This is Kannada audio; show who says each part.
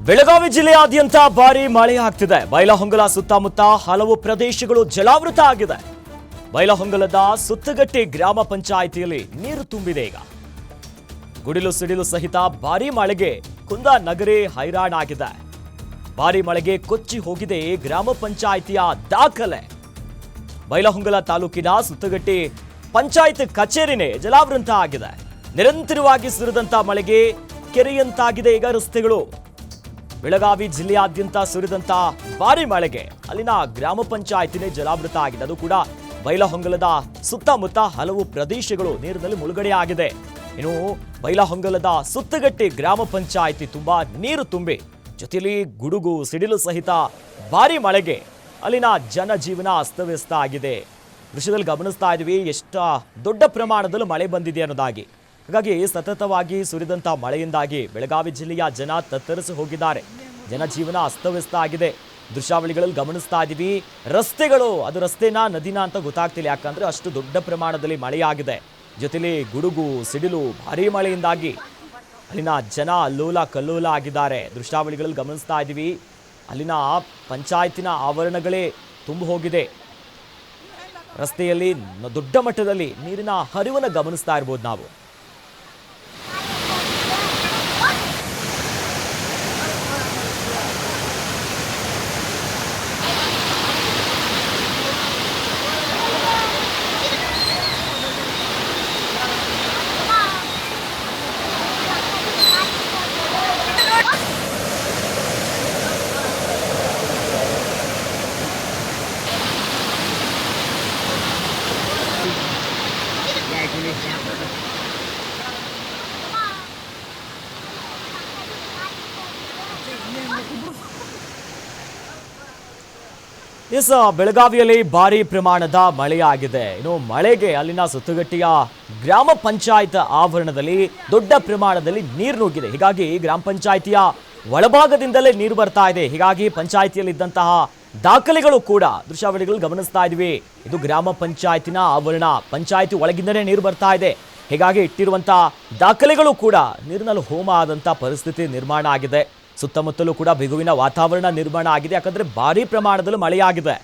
Speaker 1: ಬೆಳಗಾವಿ ಜಿಲ್ಲೆಯಾದ್ಯಂತ ಭಾರೀ ಮಳೆಯಾಗ್ತಿದೆ. ಬೈಲಹೊಂಗಲ ಸುತ್ತಮುತ್ತ ಹಲವು ಪ್ರದೇಶಗಳು ಜಲಾವೃತ ಆಗಿದೆ. ಬೈಲಹೊಂಗಲದ ಸುತ್ತಗಟ್ಟಿ ಗ್ರಾಮ ಪಂಚಾಯಿತಿಯಲ್ಲಿ ನೀರು ತುಂಬಿದೆ. ಈಗ ಗುಡಿಲು ಸಿಡಿಲು ಸಹಿತ ಭಾರೀ ಮಳೆಗೆ ಕುಂದಾ ನಗರಿ ಹೈರಾಣಾಗಿದೆ. ಭಾರೀ ಮಳೆಗೆ ಕೊಚ್ಚಿ ಹೋಗಿದೆ ಗ್ರಾಮ ಪಂಚಾಯಿತಿಯ ದಾಖಲೆ. ಬೈಲಹೊಂಗಲ ತಾಲೂಕಿನ ಸುತ್ತಗಟ್ಟಿ ಪಂಚಾಯತ್ ಕಚೇರಿನೇ ಜಲಾವೃತ ಆಗಿದೆ. ನಿರಂತರವಾಗಿ ಸುರಿದಂತ ಮಳೆಗೆ ಕೆರೆಯಂತಾಗಿದೆ ಈಗ ರಸ್ತೆಗಳು. ಬೆಳಗಾವಿ ಜಿಲ್ಲೆಯಾದ್ಯಂತ ಸುರಿದಂತ ಭಾರಿ ಮಳೆಗೆ ಅಲ್ಲಿನ ಗ್ರಾಮ ಪಂಚಾಯತಿನೇ ಜಲಾವೃತ ಆಗಿದೆ. ಅದು ಕೂಡ ಬೈಲಹೊಂಗಲದ ಸುತ್ತಮುತ್ತ ಹಲವು ಪ್ರದೇಶಗಳು ನೀರಿನಲ್ಲಿ ಮುಳುಗಡೆಯಾಗಿದೆ. ಇನ್ನು ಬೈಲಹೊಂಗಲದ ಸುತ್ತಗಟ್ಟಿ ಗ್ರಾಮ ಪಂಚಾಯತಿ ತುಂಬಾ ನೀರು ತುಂಬಿ ಜೊತೆಯಲ್ಲಿ ಗುಡುಗು ಸಿಡಿಲು ಸಹಿತ ಭಾರಿ ಮಳೆಗೆ ಅಲ್ಲಿನ ಜನಜೀವನ ಅಸ್ತವ್ಯಸ್ತ ಆಗಿದೆ. ದೃಶ್ಯದಲ್ಲಿ ಗಮನಿಸ್ತಾ ಇದ್ವಿ ಎಷ್ಟು ದೊಡ್ಡ ಪ್ರಮಾಣದಲ್ಲಿ ಮಳೆ ಬಂದಿದೆ ಅನ್ನೋದಾಗಿ. ಹಾಗಾಗಿ ಸತತವಾಗಿ ಸುರಿದಂಥ ಮಳೆಯಿಂದಾಗಿ ಬೆಳಗಾವಿ ಜಿಲ್ಲೆಯ ಜನ ತತ್ತರಿಸಿ ಹೋಗಿದ್ದಾರೆ. ಜನಜೀವನ ಅಸ್ತವ್ಯಸ್ತ ಆಗಿದೆ. ದೃಶ್ಯಾವಳಿಗಳಲ್ಲಿ ಗಮನಿಸ್ತಾ ಇದ್ದೀವಿ. ರಸ್ತೆಗಳು ಅದು ರಸ್ತೆನಾ ನದಿನಾ ಅಂತ ಗೊತ್ತಾಗ್ತಿಲ್ಲ, ಯಾಕಂದ್ರೆ ಅಷ್ಟು ದೊಡ್ಡ ಪ್ರಮಾಣದಲ್ಲಿ ಮಳೆಯಾಗಿದೆ. ಜೊತೆಲಿ ಗುಡುಗು ಸಿಡಿಲು ಭಾರೀ ಮಳೆಯಿಂದಾಗಿ ಅಲ್ಲಿನ ಜನ ಅಲ್ಲೋಲ ಕಲ್ಲೋಲ ಆಗಿದ್ದಾರೆ. ದೃಶ್ಯಾವಳಿಗಳಲ್ಲಿ ಗಮನಿಸ್ತಾ ಇದ್ದೀವಿ. ಅಲ್ಲಿನ ಪಂಚಾಯತಿನ ಆವರಣಗಳೇ ತುಂಬಿ ಹೋಗಿದೆ. ರಸ್ತೆಯಲ್ಲಿ ದೊಡ್ಡ ಮಟ್ಟದಲ್ಲಿ ನೀರಿನ ಹರಿವನ್ನು ಗಮನಿಸ್ತಾ ಇರ್ಬೋದು ನಾವು. ಬೆಳಗಾವಿಯಲ್ಲಿ ಭಾರಿ ಪ್ರಮಾಣದ ಮಳೆಯಾಗಿದೆ. ಇನ್ನು ಮಳೆಗೆ ಅಲ್ಲಿನ ಸುತ್ತಗಟ್ಟಿಯ ಗ್ರಾಮ ಪಂಚಾಯತ್ ಆವರಣದಲ್ಲಿ ದೊಡ್ಡ ಪ್ರಮಾಣದಲ್ಲಿ ನೀರು ನುಗ್ಗಿದೆ. ಹೀಗಾಗಿ ಗ್ರಾಮ ಪಂಚಾಯಿತಿಯ ಒಳಭಾಗದಿಂದಲೇ ನೀರು ಬರ್ತಾ ಇದೆ. ಹೀಗಾಗಿ ಪಂಚಾಯಿತಿಯಲ್ಲಿದ್ದಂತಹ ದಾಖಲೆಗಳು ಕೂಡ ದೃಶ್ಯಾವಳಿಗಳು ಗಮನಿಸ್ತಾ ಇದ್ವಿ. ಇದು ಗ್ರಾಮ ಪಂಚಾಯತಿನ ಆವರಣ, ಪಂಚಾಯಿತಿ ಒಳಗಿಂದಲೇ ನೀರು ಬರ್ತಾ ಇದೆ. ಹೀಗಾಗಿ ಇಟ್ಟಿರುವಂತಹ ದಾಖಲೆಗಳು ಕೂಡ ನೀರಿನಲ್ಲಿ ಹೋಮ ಆದಂಥ ಪರಿಸ್ಥಿತಿ ನಿರ್ಮಾಣ ಆಗಿದೆ. ಸುತ್ತಮುತ್ತಲೂ ಕೂಡ ಬಿಗುವಿನ ವಾತಾವರಣ ನಿರ್ಮಾಣ ಆಗಿದೆ. ಯಾಕಂದ್ರೆ ಭಾರಿ ಪ್ರಮಾಣದಲ್ಲಿ ಮಳೆಯಾಗಿದೆ.